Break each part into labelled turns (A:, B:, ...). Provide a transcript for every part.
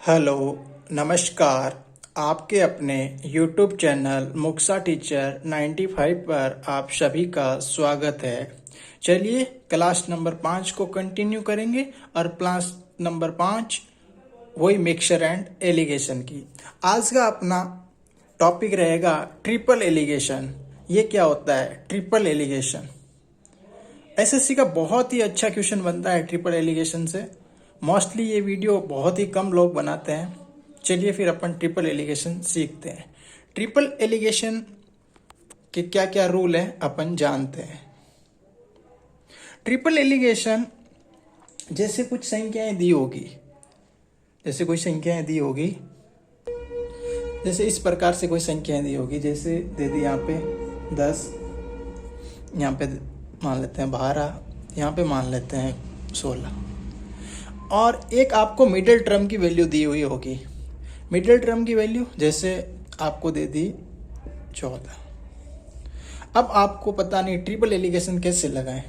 A: Hello, नमस्कार। आपके अपने YouTube चैनल मुक्सा टीचर 95 पर आप सभी का स्वागत है। चलिए क्लास नंबर 5 को कंटिन्यू करेंगे और क्लास नंबर 5 वही मिक्सचर एंड एलिगेशन की। आज का अपना टॉपिक रहेगा ट्रिपल एलिगेशन। ये क्या होता है ट्रिपल एलिगेशन? एसएससी का बहुत ही अच्छा क्वेश्चन बनता है ट्रिपल एलिगेशन से। मोस्टली ये वीडियो बहुत ही कम लोग बनाते हैं। चलिए फिर अपन ट्रिपल एलिगेशन सीखते हैं। ट्रिपल एलिगेशन के क्या क्या रूल हैं अपन जानते हैं। ट्रिपल एलिगेशन जैसे कुछ संख्याएं दी होगी, जैसे इस प्रकार से कोई संख्याएं दी होगी, जैसे दे दी यहाँ पे 10, यहाँ पे मान लेते हैं 12, यहाँ पे मान लेते हैं 16, और एक आपको मिडिल टर्म की वैल्यू दी हुई होगी। मिडिल टर्म की वैल्यू जैसे आपको दे दी 14। अब आपको पता नहीं ट्रिपल एलिगेशन कैसे लगाएं।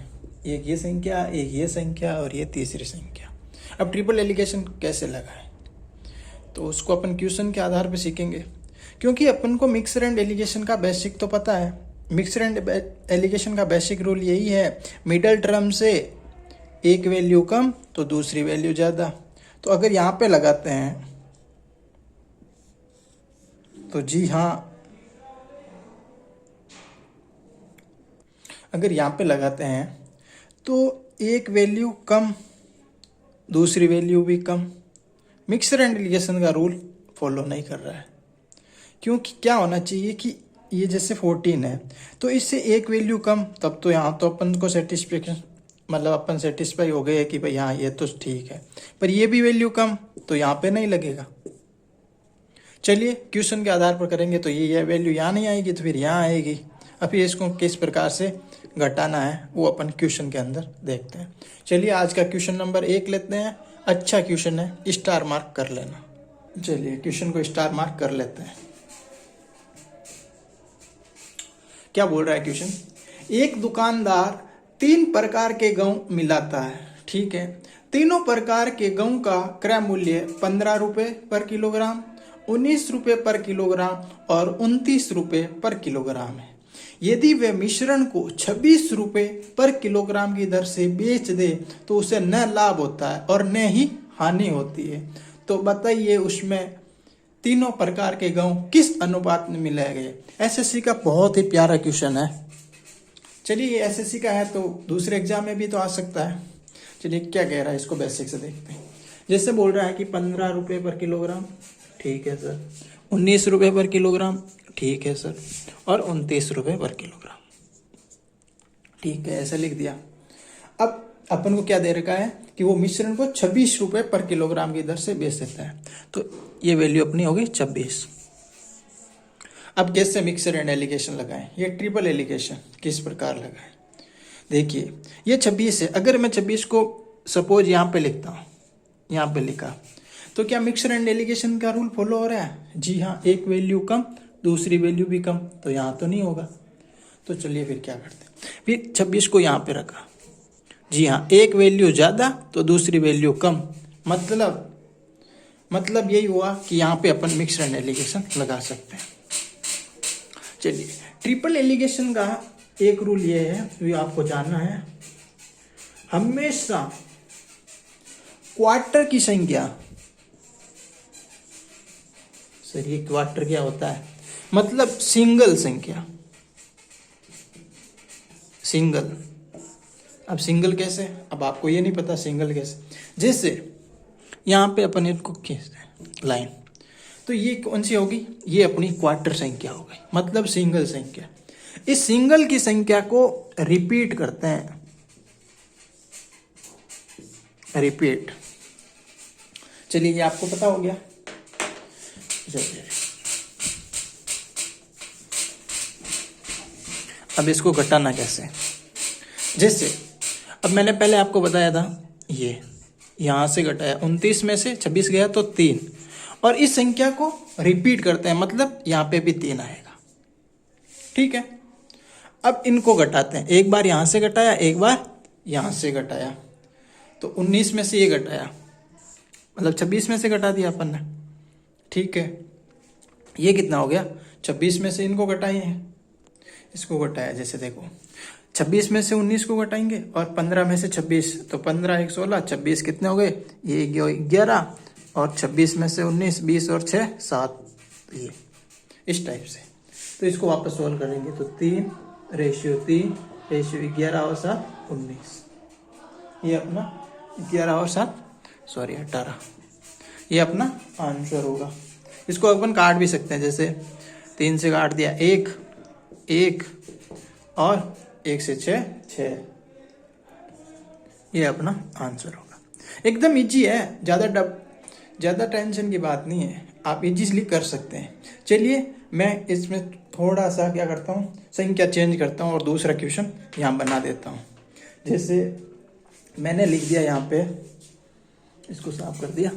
A: एक ये संख्या, एक ये संख्या और ये तीसरी संख्या। अब ट्रिपल एलिगेशन कैसे लगाएं तो उसको अपन क्वेश्चन के आधार पर सीखेंगे, क्योंकि अपन को मिक्सर एंड एलिगेशन का बेसिक तो पता है। मिक्सर एंड एलिगेशन का बेसिक रूल यही है, मिडिल टर्म से एक वैल्यू कम तो दूसरी वैल्यू ज़्यादा। तो अगर यहाँ पे लगाते हैं तो जी हाँ, अगर यहाँ पे लगाते हैं तो एक वैल्यू कम दूसरी वैल्यू भी कम। मिक्सर एंड एलिगेशन का रूल फॉलो नहीं कर रहा है, क्योंकि क्या होना चाहिए कि ये जैसे 14 है तो इससे एक वैल्यू कम, तब तो यहाँ तो अपन को सेटिस्फेक्शन मतलब अपन सेटिस्फाई हो गए कि भाई हाँ ये तो ठीक है, पर ये भी वैल्यू कम तो यहाँ पे नहीं लगेगा। चलिए क्वेश्चन के आधार पर करेंगे तो ये वैल्यू यहाँ नहीं आएगी तो फिर यहाँ आएगी। अब ये इसको किस प्रकार से घटाना है वो अपन क्वेश्चन के अंदर देखते हैं। चलिए आज का क्वेश्चन नंबर 1 लेते हैं। अच्छा क्वेश्चन है, स्टार मार्क कर लेना। चलिए क्वेश्चन को स्टार मार्क कर लेते हैं। क्या बोल रहा है क्वेश्चन? एक दुकानदार 3 प्रकार के गेहूं मिलाता है, ठीक है। तीनों प्रकार के गेहूं का क्रय मूल्य 15 रुपए पर किलोग्राम, 19 रुपए पर किलोग्राम और 29 रुपए पर किलोग्राम है। यदि वे मिश्रण को 26 रुपए पर किलोग्राम की दर से बेच दे तो उसे न लाभ होता है और न ही हानि होती है। तो बताइए उसमें तीनों प्रकार के गेहूं किस अनुपात में मिलाए गए। एसएससी का बहुत ही प्यारा क्वेश्चन है। चलिए ये एसएससी का है तो दूसरे एग्जाम में भी तो आ सकता है। चलिए क्या कह रहा है इसको बेसिक से देखते हैं। जैसे बोल रहा है कि 15 रुपए पर किलोग्राम, ठीक है सर, 19 रुपए पर किलोग्राम, ठीक है सर, और 29 रुपए पर किलोग्राम, ठीक है, ऐसा लिख दिया। अब अपन को क्या दे रखा है कि वो मिश्रण को 26 रुपए पर किलोग्राम की दर से बेच देता है, तो ये वैल्यू अपनी होगी 26। अब कैसे मिक्सर एंड एलिगेशन लगाएं, ये ट्रिपल एलिगेशन किस प्रकार लगाएं। देखिए ये 26 है, अगर मैं 26 को सपोज यहाँ पे लिखता हूँ, यहाँ पे लिखा, तो क्या मिक्सर एंड एलिगेशन का रूल फॉलो हो रहा है? जी हाँ, एक वैल्यू कम दूसरी वैल्यू भी कम, तो यहाँ तो नहीं होगा। तो चलिए फिर क्या करते हैं, फिर 26 को यहाँ पे रखा, जी हाँ, एक वैल्यू ज़्यादा तो दूसरी वैल्यू कम, मतलब यही हुआ कि यहाँ पे अपन मिक्सर एंड एलिगेशन लगा सकते हैं। चलिए ट्रिपल एलिगेशन का एक रूल ये है, ये आपको जानना है, हमेशा क्वार्टर की संख्या, सर ये क्वार्टर क्या होता है, मतलब सिंगल संख्या, सिंगल। अब सिंगल कैसे, अब आपको ये नहीं पता सिंगल कैसे। जैसे यहाँ पे अपन इनको खींचते हैं लाइन, तो ये कौन सी होगी, ये अपनी क्वार्टर संख्या हो गई, मतलब सिंगल संख्या। इस सिंगल की संख्या को रिपीट करते हैं, रिपीट। चलिए ये आपको पता हो गया। चलिए अब इसको घटाना कैसे। जैसे अब मैंने पहले आपको बताया था, ये यहां से घटाया, 29 में से 26 गया तो 3, और इस संख्या को रिपीट करते हैं, मतलब यहाँ पे भी 3 आएगा, ठीक है। अब इनको घटाते हैं, एक बार यहाँ से घटाया, एक बार यहाँ से घटाया, तो 19 में से ये घटाया मतलब 26 में से घटा दिया अपन ने, ठीक है। ये कितना हो गया, 26 में से इनको घटाए हैं, इसको घटाया, जैसे देखो 26 में से 19 को घटाएंगे और 15 में से 26, तो 15 1 16, 26 कितने हो गए, ये 11, और 26 में से 19, 20 और 6 7, ये इस टाइप से। तो इसको वापस सॉल्व करेंगे तो 3:3 रेशियो 11 और 7 19, ये अपना 11 और 7 सॉरी 18, ये अपना आंसर होगा। इसको अपन काट भी सकते हैं, जैसे 3 से काट दिया 1 1 और 1 से 6 6, ये अपना आंसर होगा। एकदम इजी है, ज़्यादा टेंशन की बात नहीं है, आप इजीली कर सकते हैं। चलिए मैं इसमें थोड़ा सा क्या करता हूँ, संख्या चेंज करता हूँ और दूसरा क्वेश्चन यहाँ बना देता हूँ। जैसे मैंने लिख दिया यहाँ पे, इसको साफ कर दिया,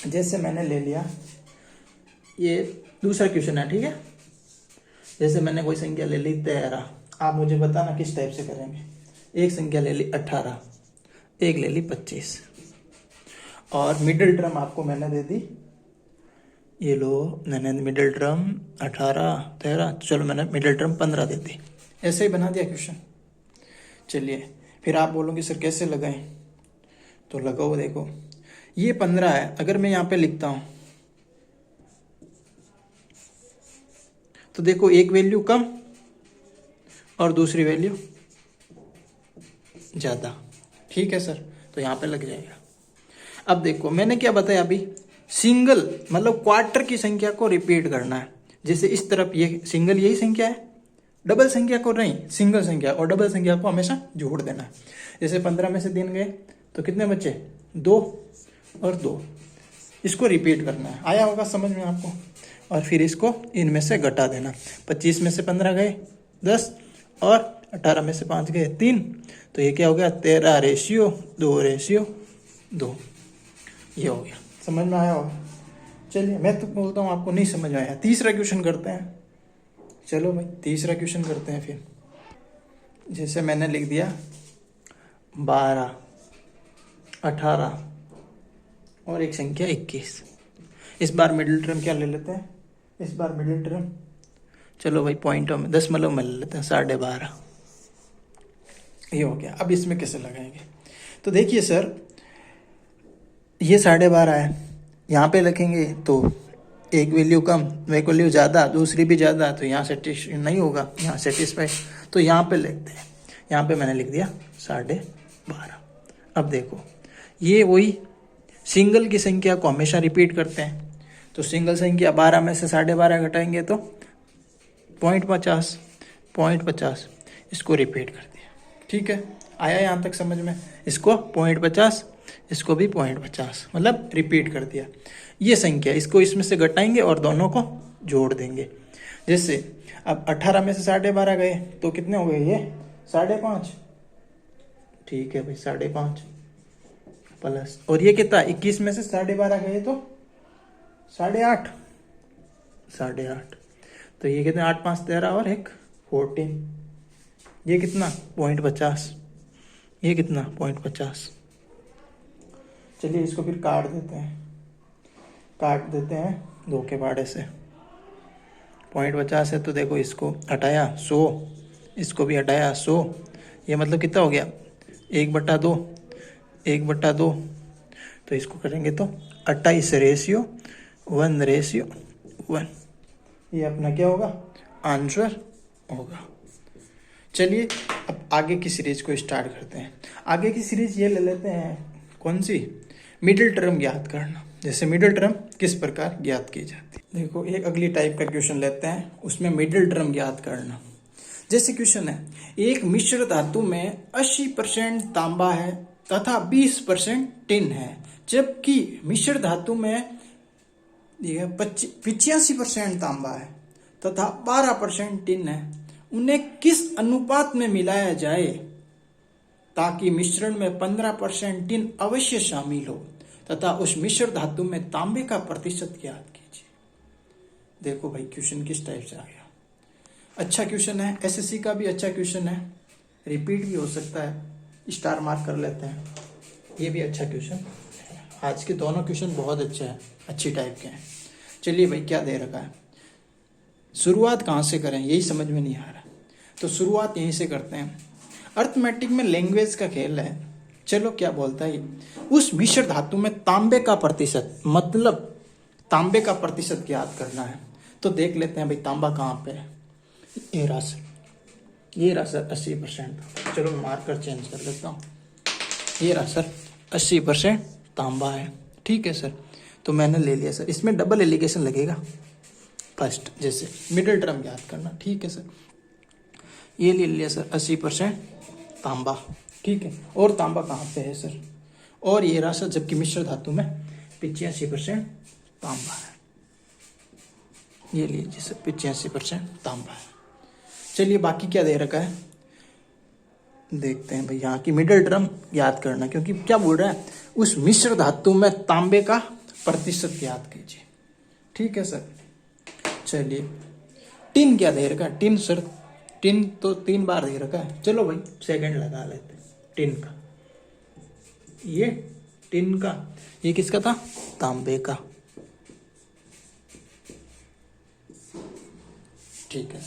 A: जैसे मैंने ले लिया, ये दूसरा क्वेश्चन है, ठीक है। जैसे मैंने कोई संख्या ले ली 13, आप मुझे बताना किस टाइप से करेंगे। एक संख्या ले ली 18, एक ले ली 25, और मिडिल टर्म आपको मैंने दे दी, ये लो मैंने मिडिल टर्म 18 13, चलो मैंने मिडिल टर्म 15 दे दी। ऐसे ही बना दिया क्वेश्चन। चलिए फिर आप बोलोगे सर कैसे लगाएं, तो लगाओ, देखो ये 15 है, अगर मैं यहाँ पे लिखता हूँ तो देखो एक वैल्यू कम और दूसरी वैल्यू ज़्यादा, ठीक है सर, तो यहाँ पे लग जाएगा। अब देखो मैंने क्या बताया अभी, सिंगल मतलब क्वार्टर की संख्या को रिपीट करना है। जैसे इस तरफ ये सिंगल यही संख्या है, डबल संख्या को नहीं, सिंगल संख्या और डबल संख्या को हमेशा जोड़ देना है। जैसे 15 में से 3 गए तो कितने बचे, 2 और 2, इसको रिपीट करना है। आया होगा समझ में आपको। और फिर इसको इनमें से घटा देना, 25 में से 15 गए 10 और 18 में से 5 गए 3, तो ये क्या हो गया 13:2:2, ये हो गया। समझ में आया होगा। चलिए मैं तो बोलता हूँ आपको नहीं समझ आया, तीसरा क्वेश्चन करते हैं। चलो भाई तीसरा क्वेश्चन करते हैं फिर। जैसे मैंने लिख दिया 12 18 और एक संख्या 21। इस बार मिडिल टर्म क्या ले लेते हैं, इस बार मिडिल टर्म चलो भाई पॉइंटों में 10 में ले लेते हैं, 12.5, ये हो गया। अब इसमें कैसे लगाएंगे, तो देखिए सर ये 12.5 है, यहाँ पे लिखेंगे तो एक वैल्यू कम, एक वैल्यू ज़्यादा, दूसरी भी ज़्यादा, तो यहाँ सेटिस्फाई नहीं होगा, यहाँ सेटिस्फाई, तो यहाँ पे लिखते हैं। यहाँ पे मैंने लिख दिया 12.5। अब देखो ये वही सिंगल की संख्या को हमेशा रिपीट करते हैं, तो सिंगल संख्या 12 में से 12.5 घटाएंगे तो 0.50, इसको रिपीट कर दिया, ठीक है। आया यहाँ तक समझ में, इसको 0.50, इसको भी 0.50, मतलब रिपीट कर दिया। ये संख्या इसको इसमें से घटाएंगे और दोनों को जोड़ देंगे। जैसे अब 18 में से 12.5 गए तो कितने हो गए, ये 5.5, ठीक है भाई 5.5 प्लस, और ये कितना 21 में से 12.5 गए तो 8.5, तो ये कितने 8 5 13 और 1 14, ये कितना 0.50, ये कितना 0.50। चलिए इसको फिर काट देते हैं 2 के बाड़े से। 0.50 है तो देखो इसको हटाया 100, इसको भी हटाया 100, ये मतलब कितना हो गया 1/2, तो इसको करेंगे तो 28:1:1, ये अपना क्या होगा आंसर होगा। चलिए अब आगे की सीरीज को स्टार्ट करते हैं। आगे की सीरीज ये ले लेते हैं, कौन सी, मिडिल टर्म ज्ञात करना। जैसे मिडिल टर्म किस प्रकार ज्ञात की जाती है, देखो एक अगली टाइप का क्वेश्चन लेते हैं, उसमें मिडिल टर्म ज्ञात करना। जैसे क्वेश्चन है, एक मिश्र धातु में 80% तांबा है तथा 20% टिन है, जबकि मिश्र धातु में 85% तांबा है तथा 12% टिन है। उन्हें किस अनुपात में मिलाया जाए ताकि मिश्रण में 15% टिन अवश्य शामिल हो तथा उस मिश्र धातु में तांबे का प्रतिशत ज्ञात कीजिए। देखो भाई क्वेश्चन किस टाइप से आ गया। अच्छा क्वेश्चन है, एसएससी का भी अच्छा क्वेश्चन है, रिपीट भी हो सकता है, स्टार मार्क कर लेते हैं। ये भी अच्छा क्वेश्चन, आज के दोनों क्वेश्चन बहुत अच्छे हैं, अच्छी टाइप के हैं। चलिए भाई क्या दे रखा है, शुरुआत कहाँ से करें यही समझ में नहीं आ रहा, तो शुरुआत यहीं से करते हैं। अर्थमेटिक में लैंग्वेज का खेल है। चलो क्या बोलता है, उस मिश्र धातु में तांबे का प्रतिशत, मतलब तांबे का प्रतिशत ज्ञात करना है। तो देख लेते हैं भाई तांबा कहाँ पे है। ये रहा सर 80%। चलो मार्कर चेंज कर लेता हूँ। ये रहा सर 80% तांबा है, ठीक है सर। तो मैंने ले लिया सर, इसमें डबल एलिगेशन लगेगा फर्स्ट, जैसे मिडिल टर्म याद करना, ठीक है सर। ये ले लिया सर 80% तांबा, ठीक है। और तांबा कहाँ पे है सर, और ये रहा सर, जबकि मिश्र धातु में 85% तांबा है। ये लीजिए सर 85% तांबा है। चलिए बाकी क्या दे रखा है देखते हैं भाई। यहाँ की मिडिल टर्म याद करना, क्योंकि क्या बोल रहा है, उस मिश्र धातु में तांबे का प्रतिशत याद कीजिए, ठीक है सर। चलिए टिन क्या दे रखा है, टिन सर, टिन तो 3 बार दे रखा है। चलो भाई सेकंड लगा लेते हैं टिन का। ये टिन का, ये किसका था, तांबे का, ठीक है।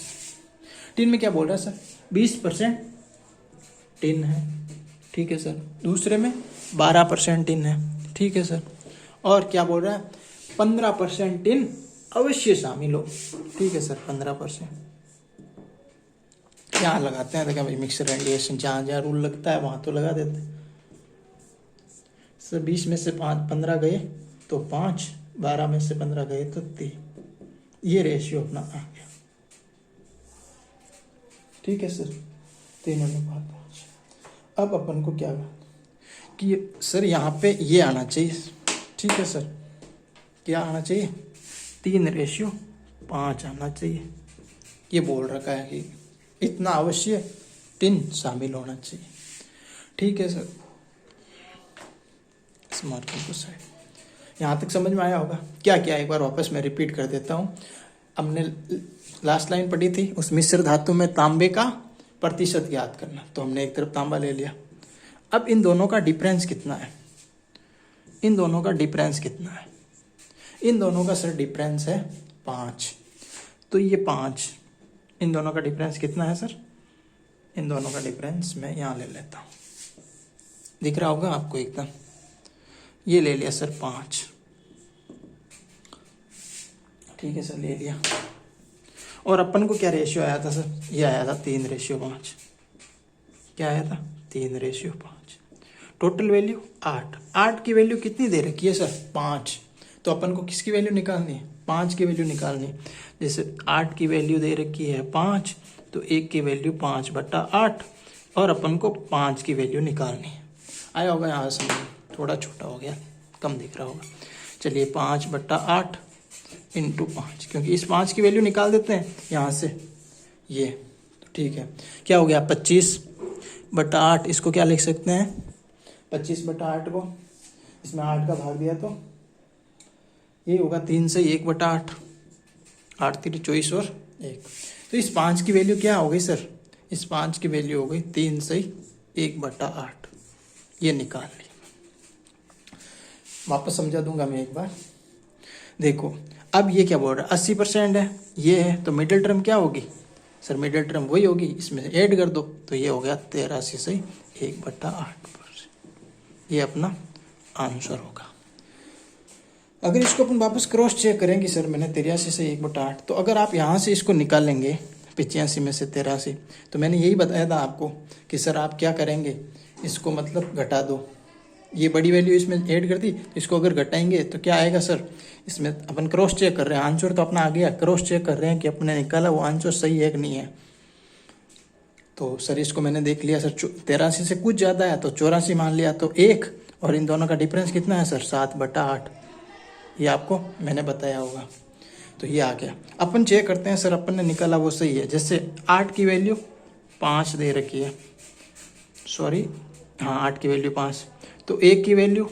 A: टिन में क्या बोल रहा है सर, 20% टिन है, ठीक है सर। दूसरे में 12% टिन है, ठीक है सर। और क्या बोल रहा है, 15% टिन अवश्य शामिल हो, ठीक है सर। 15% यहाँ लगाते हैं, देखा भाई मिक्सर एंड रिएक्शन, जहाँ जहाँ रूल लगता है वहाँ तो लगा देते हैं सर। 20 में से 15 गए तो 5, 12 में से 15 गए तो 3। ये रेशियो अपना आ गया, ठीक है सर। 3:5। अब अपन को क्या कि सर यहाँ पे ये आना चाहिए, ठीक है सर। क्या आना चाहिए, 3:5 आना चाहिए। ये बोल रखा है कि इतना अवश्य टिन शामिल होना चाहिए, ठीक है सर। इस मार्किंग को साइड, यहाँ तक समझ में आया होगा। क्या क्या एक बार वापस मैं रिपीट कर देता हूँ। हमने लास्ट लाइन पढ़ी थी, उस मिश्र धातु में तांबे का प्रतिशत ज्ञात करना, तो हमने एक तरफ तांबा ले लिया। अब इन दोनों का डिफरेंस कितना है, इन दोनों का डिफरेंस कितना है, इन दोनों का सर डिफरेंस है 5। तो ये 5, इन दोनों का डिफरेंस कितना है सर, इन दोनों का डिफरेंस मैं यहाँ ले लेता हूँ, दिख रहा होगा आपको एकदम। ये ले लिया सर 5, ठीक है सर, ले लिया। और अपन को क्या रेशियो आया था सर, ये आया था 3:5। क्या आया था, 3:5। Total value 8। 8 की वैल्यू कितनी दे रखी है सर, 5। तो अपन को किसकी वैल्यू निकालनी है, 5 की वैल्यू निकालनी है। जैसे 8 की वैल्यू दे रखी है 5, तो 1 की वैल्यू 5/8, और अपन को 5 की वैल्यू निकालनी है। आया होगा यहाँ से, थोड़ा छोटा हो गया, कम दिख रहा होगा। चलिए 5/8 × 5, क्योंकि इस 5 की वैल्यू निकाल देते हैं यहाँ से, ये तो ठीक है। क्या हो गया, 25/8। इसको क्या लिख सकते हैं, 25/8 को इसमें 8 का भाग दिया तो ये होगा 3 से 1/8, 8 3 24 और 1। तो इस 5 की वैल्यू क्या हो गई सर, इस 5 की वैल्यू हो गई 3 से 1/8। ये निकाल ली। वापस समझा दूंगा मैं एक बार। देखो अब ये क्या बोल रहा है, 80% है, ये है, तो मिडिल टर्म क्या होगी सर, मिडिल टर्म वही होगी, इसमें से ऐड कर दो, तो ये हो गया 83 से 1/8%। ये अपना आंसर होगा। अगर इसको अपन वापस क्रॉस चेक करेंगे सर, मैंने 83 से 1/8, तो अगर आप यहाँ से इसको निकालेंगे 85 में से 83, तो मैंने यही बताया था आपको कि सर आप क्या करेंगे, इसको मतलब घटा दो। ये बड़ी वैल्यू इसमें ऐड कर दी, इसको अगर घटाएंगे तो क्या आएगा सर, इसमें अपन क्रॉस चेक कर रहे हैं, आंसर तो अपना आ गया, क्रॉस चेक कर रहे हैं कि अपने निकाला वो आंसर सही है कि नहीं है। तो सर इसको मैंने देख लिया सर, 83 से कुछ ज़्यादा है तो 84 मान लिया, तो 1, और इन दोनों का डिफरेंस कितना है सर, 7/8। ये आपको मैंने बताया होगा, तो ये आ गया। अपन चेक करते हैं सर, अपन ने निकाला वो सही है। जैसे 8 की वैल्यू 5 दे रखी है, सॉरी हाँ 8 की वैल्यू 5, तो 1 की वैल्यू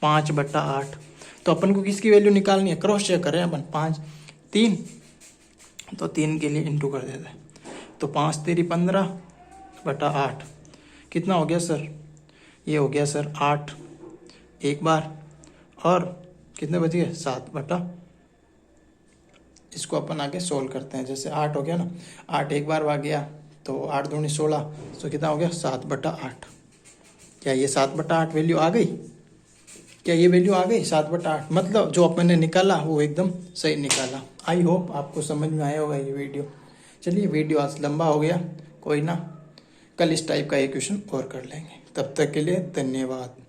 A: 5/8। तो अपन को किसकी वैल्यू निकालनी है, क्रॉस चेक कर रहे हैं अपन, 5 3 तो 3 के लिए इंटू कर देते हैं। तो 5 तेरी 15/8 कितना हो गया सर? ये हो गया सर 8 एक बार, और कितने बच गए? 7 इसको अपन आगे सोल्व करते हैं। जैसे 8 हो गया ना, 8 एक बार भाग गया तो 8 दूनी 16, तो कितना हो गया? 7/8। क्या ये 7/8 वैल्यू आ गई? क्या ये वैल्यू आ गई 7/8? मतलब जो अपन ने निकाला वो एकदम सही निकाला। आई होप आपको समझ में आया होगा ये वीडियो। चलिए, वीडियो आज लंबा हो गया, कोई ना, कल इस टाइप का एक क्वेश्चन और कर लेंगे। तब तक के लिए धन्यवाद।